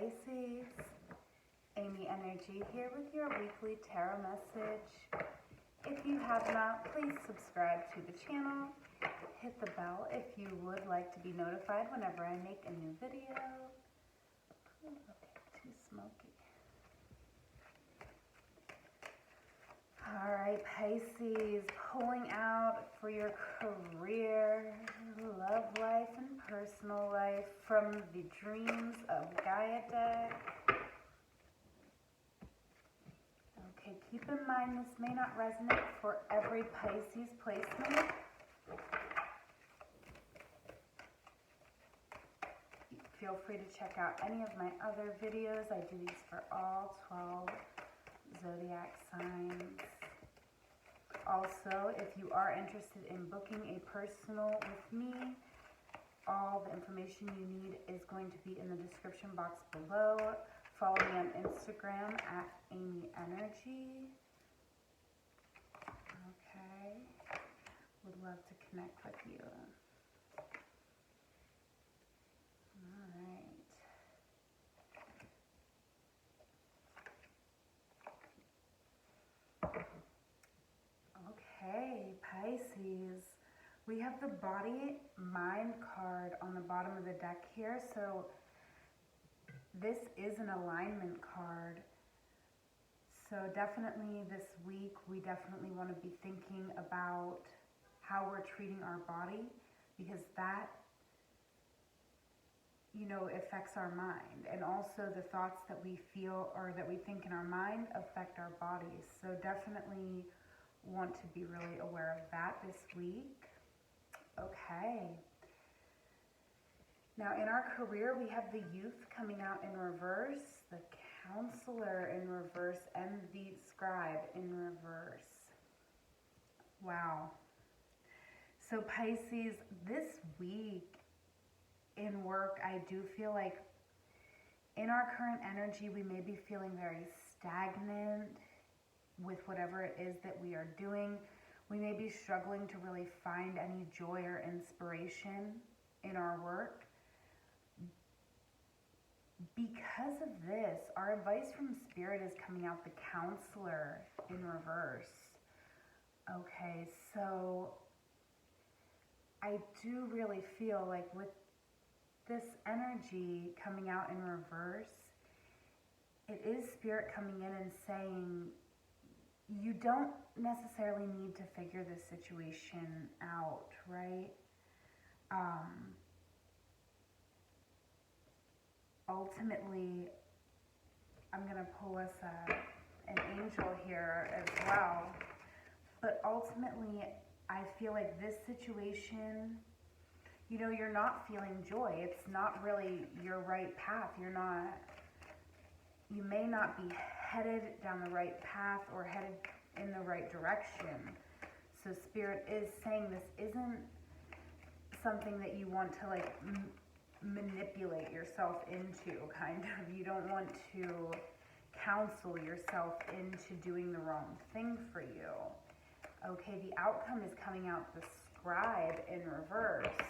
Pisces, Amy Energy here with your weekly tarot message. If you have not, please subscribe to the channel. Hit the bell if you would like to be notified whenever I make a new video. Ooh, okay, too smoky. Alright, Pisces, pulling out for your career, love life, and personal life from the Dreams of Gaia deck. Okay, keep in mind this may not resonate for every Pisces placement. Feel free to check out any of my other videos. I do these for all 12 zodiac signs. Also, if you are interested in booking a personal with me, all the information you need is going to be in the description box below. Follow me on Instagram at amyenergy. Okay, would love to connect with you. Okay, Pisces, we have the body mind card on the bottom of the deck here. So this is an alignment card. So definitely this week, we definitely want to be thinking about how we're treating our body, because that, you know, affects our mind. And also the thoughts that we feel or that we think in our mind affect our bodies. So definitely want to be really aware of that this week. Okay. Now in our career, we have the Youth coming out in reverse, the Counselor in reverse, and the Scribe in reverse. Wow. So Pisces, this week in work, I do feel like in our current energy, we may be feeling very stagnant with whatever it is that we are doing. We may be struggling to really find any joy or inspiration in our work. Because of this, our advice from Spirit is coming out the Counselor in reverse. Okay, so I do really feel like with this energy coming out in reverse, it is Spirit coming in and saying, you don't necessarily need to figure this situation out, right? Ultimately, I'm going to pull us an angel here as well. But ultimately, I feel like this situation, you know, you're not feeling joy. It's not really your right path. You may not be headed down the right path or headed in the right direction. So Spirit is saying this isn't something that you want to like manipulate yourself into, kind of. You don't want to counsel yourself into doing the wrong thing for you. Okay, the outcome is coming out the Scribe in reverse.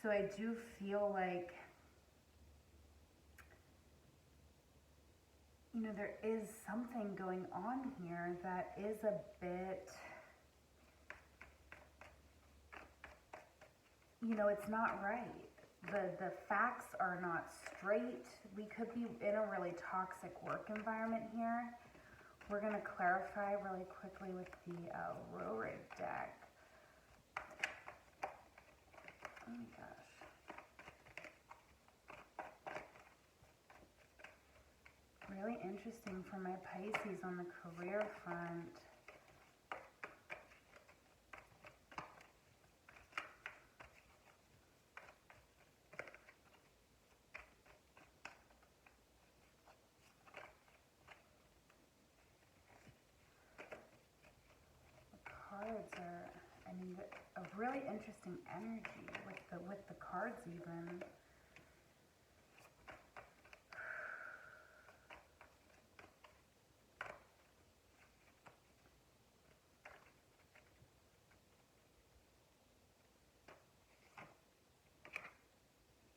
So I do feel like, you know, there is something going on here that is a bit, you know, it's not right. The facts are not straight. We could be in a really toxic work environment here. We're going to clarify really quickly with the Rorid deck. Oh my gosh. Really interesting for my Pisces on the career front. A really interesting energy with the cards even.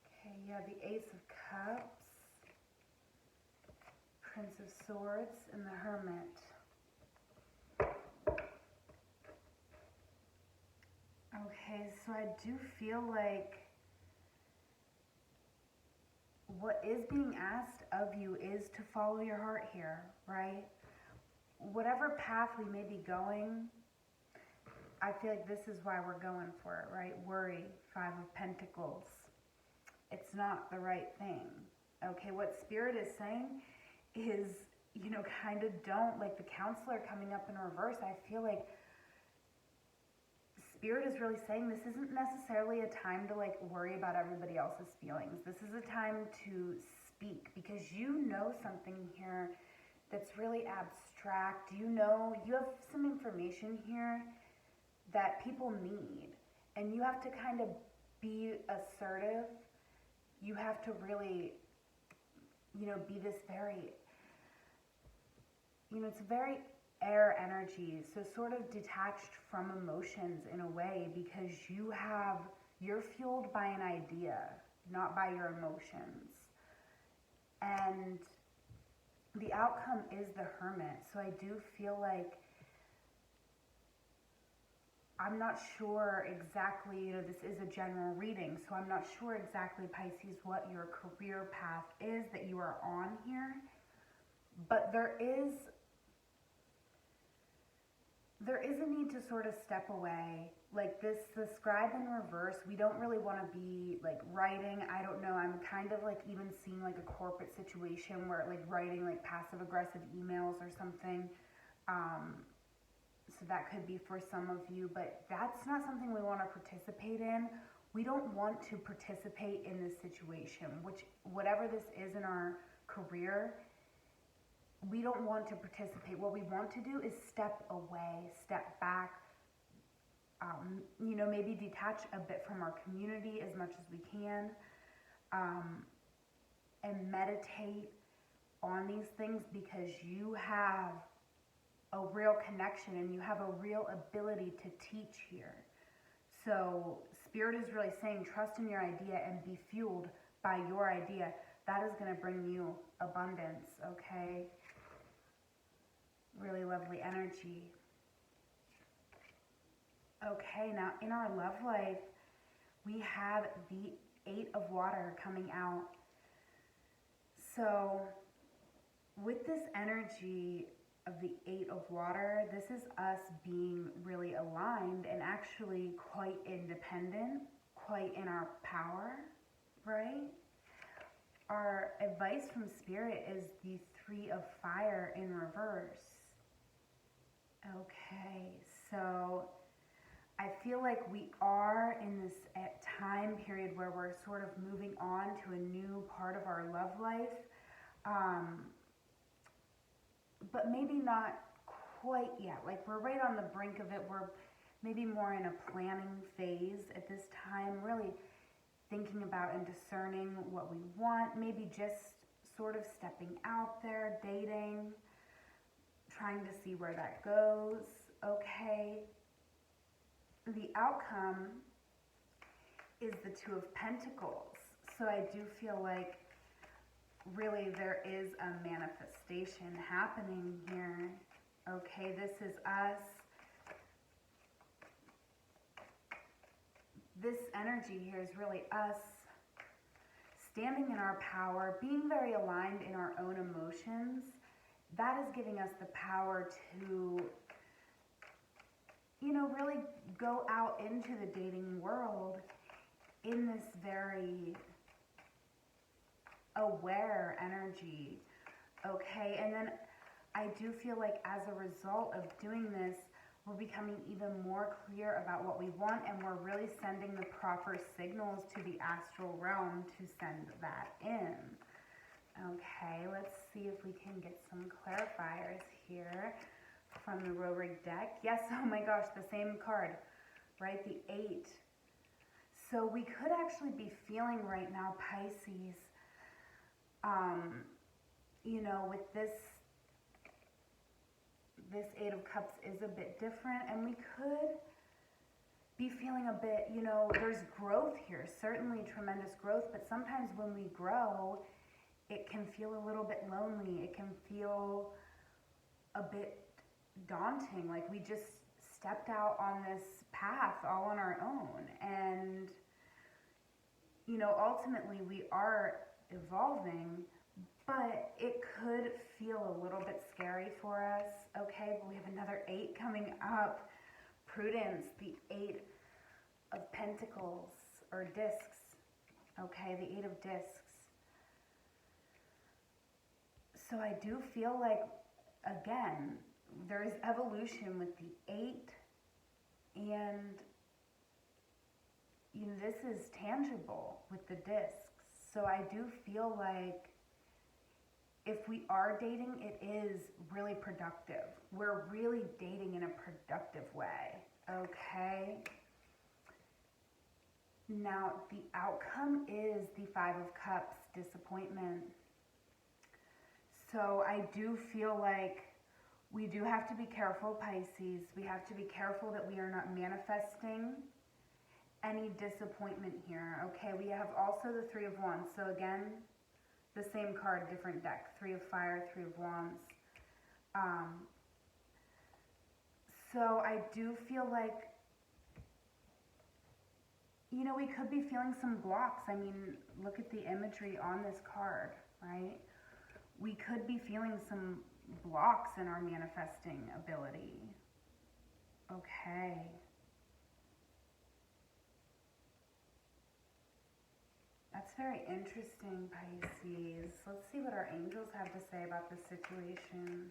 Okay, yeah, the Ace of Cups. Prince of Swords and the Hermit. Okay, so I do feel like what is being asked of you is to follow your heart here, right? Whatever path we may be going, I feel like this is why we're going for it, right? Worry, Five of Pentacles. It's not the right thing. Okay, what Spirit is saying is, kind of don't, like the Counselor coming up in reverse, I feel like Spirit is really saying this isn't necessarily a time to worry about everybody else's feelings. This is a time to speak, because you know something here that's really abstract. You have some information here that people need, and you have to kind of be assertive. You have to really, be this very, it's very air energy, so sort of detached from emotions in a way, because you're fueled by an idea, not by your emotions. And the outcome is the Hermit. So I do feel like, I'm not sure exactly, this is a general reading, so I'm not sure exactly, Pisces, what your career path is that you are on here. But there is a need to sort of step away. Like the Scribe in reverse, we don't really want to be writing. I don't know, I'm kind of even seeing a corporate situation where writing passive aggressive emails or something. So that could be for some of you, but that's not something we want to participate in. We don't want to participate in this situation, whatever this is in our career, we don't want to participate. What we want to do is step away, step back, maybe detach a bit from our community as much as we can, and meditate on these things, because you have a real connection and you have a real ability to teach here. So Spirit is really saying, trust in your idea and be fueled by your idea. That is going to bring you abundance, okay? Really lovely energy. Okay, now in our love life, we have the Eight of Water coming out. So with this energy of the Eight of Water, this is us being really aligned and actually quite independent, quite in our power, right? Our advice from Spirit is the Three of Fire in reverse. Okay, so I feel like we are in this time period where we're sort of moving on to a new part of our love life. But maybe not quite yet. We're right on the brink of it. We're maybe more in a planning phase at this time, really thinking about and discerning what we want, maybe just sort of stepping out there, dating, trying to see where that goes, okay? The outcome is the Two of Pentacles. So I do feel like really there is a manifestation happening here. Okay, this is us. This energy here is really us standing in our power, being very aligned in our own emotions. That is giving us the power to, really go out into the dating world in this very aware energy, okay? And then I do feel like as a result of doing this, we're becoming even more clear about what we want, and we're really sending the proper signals to the astral realm to send that in. Okay, let's see if we can get some clarifiers here from the Rorig deck. Yes, oh my gosh, the same card, right? The 8. So we could actually be feeling right now, Pisces, with this 8 of Cups is a bit different, and we could be feeling a bit, there's growth here, certainly tremendous growth, but sometimes when we grow, it can feel a little bit lonely. It can feel a bit daunting. Like we just stepped out on this path all on our own. And, you know, ultimately we are evolving, but it could feel a little bit scary for us. Okay, but we have another 8 coming up. Prudence, the 8 of Pentacles, or discs. Okay, the 8 of discs. So I do feel like, again, there is evolution with the 8, and you know, this is tangible with the discs. So I do feel like if we are dating, it is really productive. We're really dating in a productive way, okay? Now, the outcome is the 5 of Cups, disappointment. So I do feel like we do have to be careful, Pisces. We have to be careful that we are not manifesting any disappointment here. Okay, we have also the 3 of Wands. So again, the same card, different deck. 3 of Fire, 3 of Wands. So I do feel like, you know, we could be feeling some blocks. I mean, look at the imagery on this card, right? We could be feeling some blocks in our manifesting ability. Okay. That's very interesting, Pisces. Let's see what our angels have to say about this situation.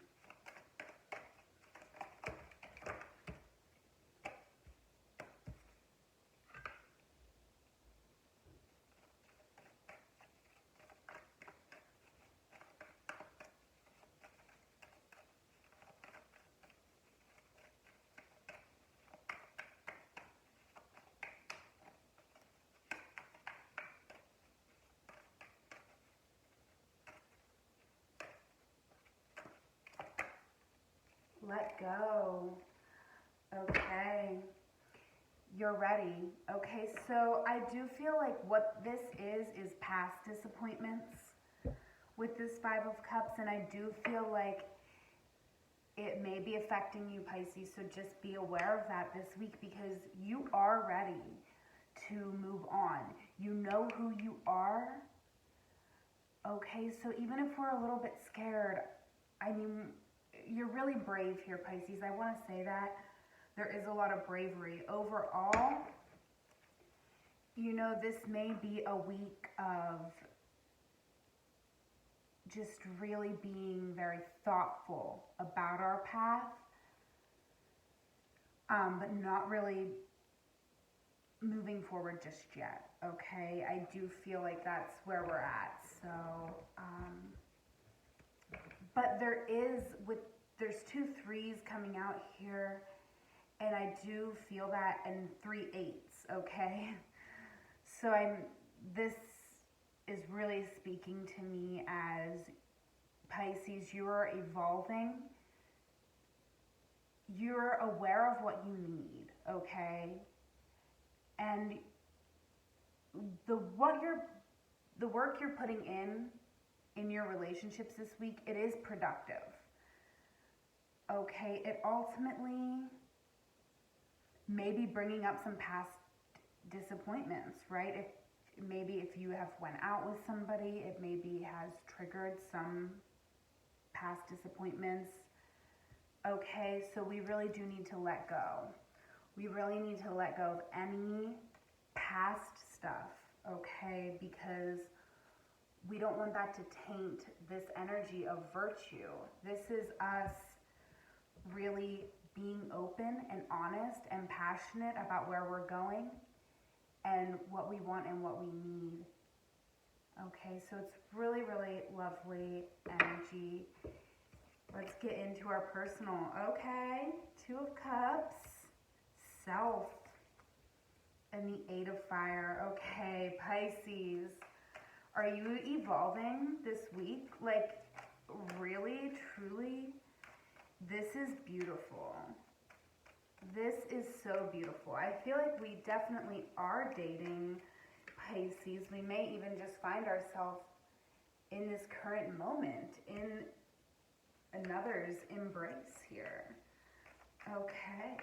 Let go. Okay. You're ready. Okay, so I do feel like what this is past disappointments with this 5 of Cups, and I do feel like it may be affecting you, Pisces, so just be aware of that this week because you are ready to move on. You know who you are. Okay, so even if we're a little bit scared, I mean, you're really brave here, Pisces. I want to say that. There is a lot of bravery. Overall, you know, this may be a week of just really being very thoughtful about our path, but not really moving forward just yet, okay? I do feel like that's where we're at. So, but there's 2 3s coming out here, and I do feel that, and 3 8s, okay? So this is really speaking to me as Pisces, you are evolving. You're aware of what you need, okay? And the work you're putting in your relationships this week, it is productive. Okay, it ultimately may be bringing up some past disappointments, right? If you have went out with somebody, it maybe has triggered some past disappointments. Okay, so we really do need to let go. We really need to let go of any past stuff, okay? Because we don't want that to taint this energy of virtue. This is us really being open and honest and passionate about where we're going and what we want and what we need. Okay, so it's really, really lovely energy. Let's get into our personal. Okay, 2 of Cups, self, and the 8 of Fire. Okay, Pisces, are you evolving this week? Like, really, truly, this is beautiful. This is so beautiful. I feel like we definitely are dating, Pisces. We may even just find ourselves in this current moment, in another's embrace here. Okay.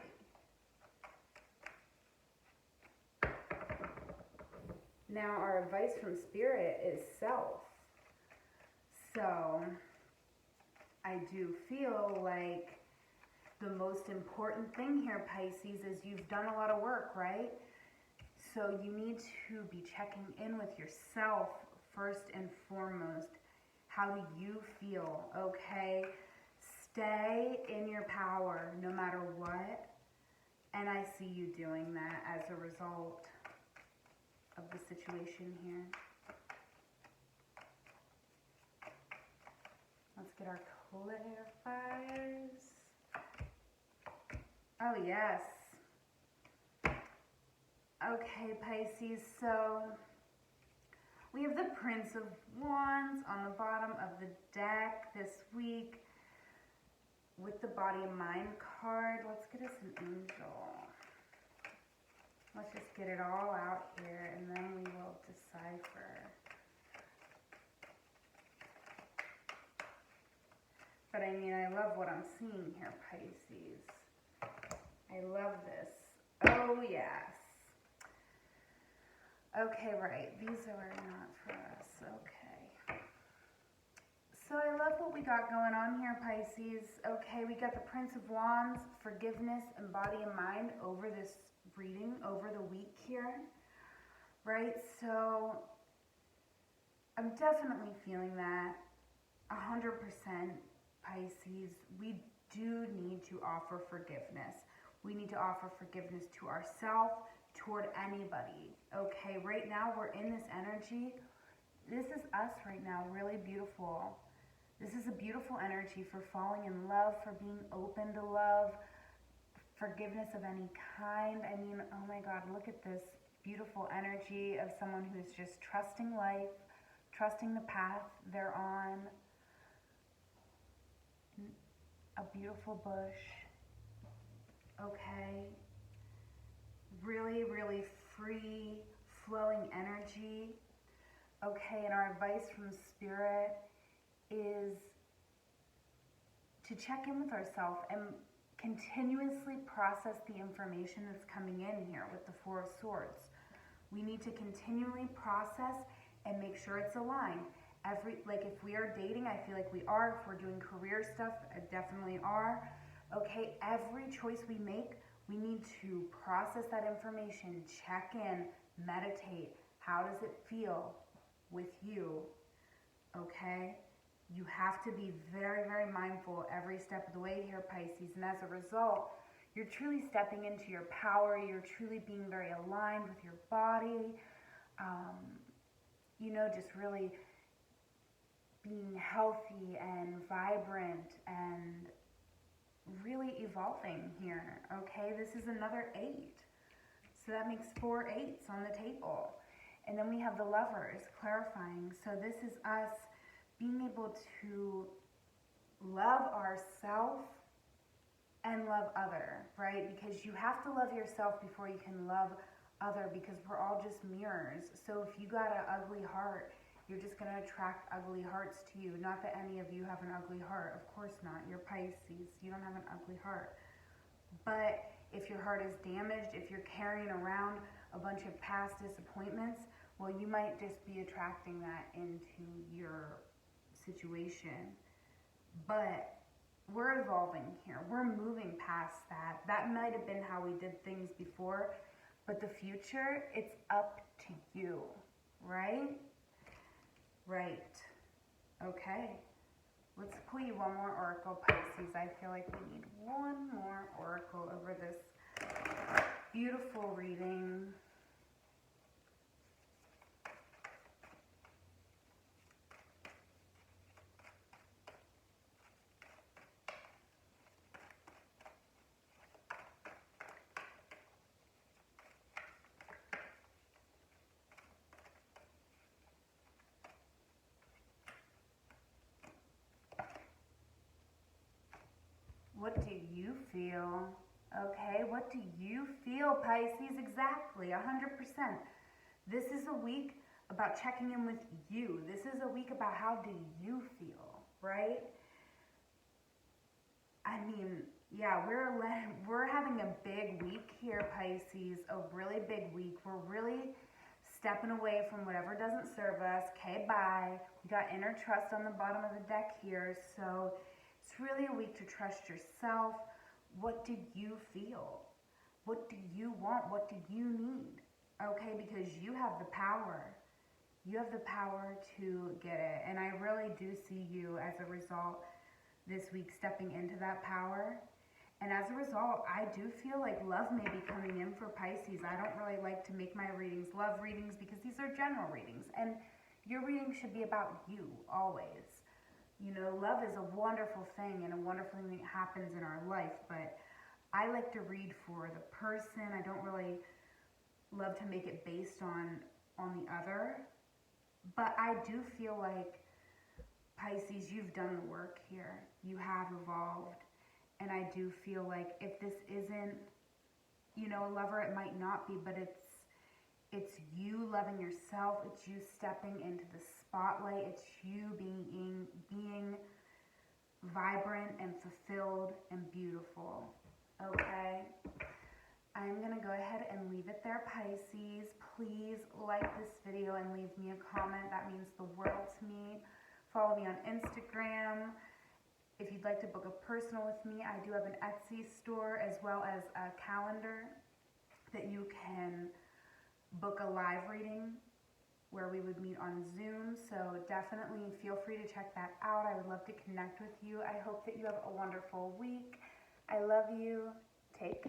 Now our advice from Spirit is self. So I do feel like the most important thing here, Pisces, is you've done a lot of work, right? So you need to be checking in with yourself first and foremost. How do you feel, okay? Stay in your power no matter what. And I see you doing that as a result of the situation here. Let's get our clarifiers. Oh, yes. Okay, Pisces, so we have the Prince of Wands on the bottom of the deck this week with the Body and Mind card. Let's get us an angel. Let's just get it all out here and then we will decipher. But I mean, I love what I'm seeing here, Pisces. I love this. Oh, yes. Okay, right. These are not for us. Okay. So I love what we got going on here, Pisces. Okay, we got the Prince of Wands, forgiveness, and body and mind over this reading, over the week here. Right? So I'm definitely feeling that 100%, Pisces. We do need to offer forgiveness. We need to offer forgiveness to ourselves, toward anybody. Okay, right now we're in this energy. This is us right now, really beautiful. This is a beautiful energy for falling in love, for being open to love, forgiveness of any kind. I mean, oh my God, look at this beautiful energy of someone who's just trusting life, trusting the path they're on. A beautiful bush. Okay. Really, really free, flowing energy. Okay, and our advice from Spirit is to check in with ourselves and continuously process the information that's coming in here with the Four of Swords. We need to continually process and make sure it's aligned. Like if we are dating, I feel like we are. If we're doing career stuff, I definitely are. Okay, every choice we make, we need to process that information, check in, meditate. How does it feel with you? Okay? You have to be very, very mindful every step of the way here, Pisces. And as a result, you're truly stepping into your power. You're truly being very aligned with your body. Just really being healthy and vibrant and really evolving here. Okay, this is another 8. So that makes 4 8s on the table. And then we have the Lovers clarifying. So this is us being able to love ourselves and love other, right? Because you have to love yourself before you can love other, because we're all just mirrors. So if you got an ugly heart, you're just going to attract ugly hearts to you. Not that any of you have an ugly heart. Of course not. You're Pisces. You don't have an ugly heart. But if your heart is damaged, if you're carrying around a bunch of past disappointments, well, you might just be attracting that into your situation. But we're evolving here. We're moving past that. That might have been how we did things before. But the future, it's up to you. Right? Right. Okay. Let's pull you one more oracle, Pisces. I feel like we need one more oracle over this beautiful reading. What do you feel? Okay, what do you feel, Pisces? Exactly, 100%. This is a week about checking in with you. This is a week about how do you feel, right? I mean, yeah, we're having a big week here, Pisces, a really big week. We're really stepping away from whatever doesn't serve us. Okay, bye. We got inner trust on the bottom of the deck here, so it's really a week to trust yourself. What do you feel? What do you want? What do you need? Okay, because you have the power. You have the power to get it. And I really do see you as a result this week stepping into that power. And as a result, I do feel like love may be coming in for Pisces. I don't really like to make my readings love readings because these are general readings. And your reading should be about you always. You know, love is a wonderful thing and a wonderful thing that happens in our life. But I like to read for the person. I don't really love to make it based on the other. But I do feel like, Pisces, you've done the work here. You have evolved. And I do feel like if this isn't, you know, a lover, it might not be, but it's you loving yourself. It's you stepping into the spotlight. It's you being vibrant and fulfilled and beautiful. Okay? I'm going to go ahead and leave it there, Pisces. Please like this video and leave me a comment. That means the world to me. Follow me on Instagram. If you'd like to book a personal with me, I do have an Etsy store as well as a calendar that you can book a live reading where we would meet on Zoom. So definitely feel free to check that out. I would love to connect with you. I hope that you have a wonderful week. I love you. Take care.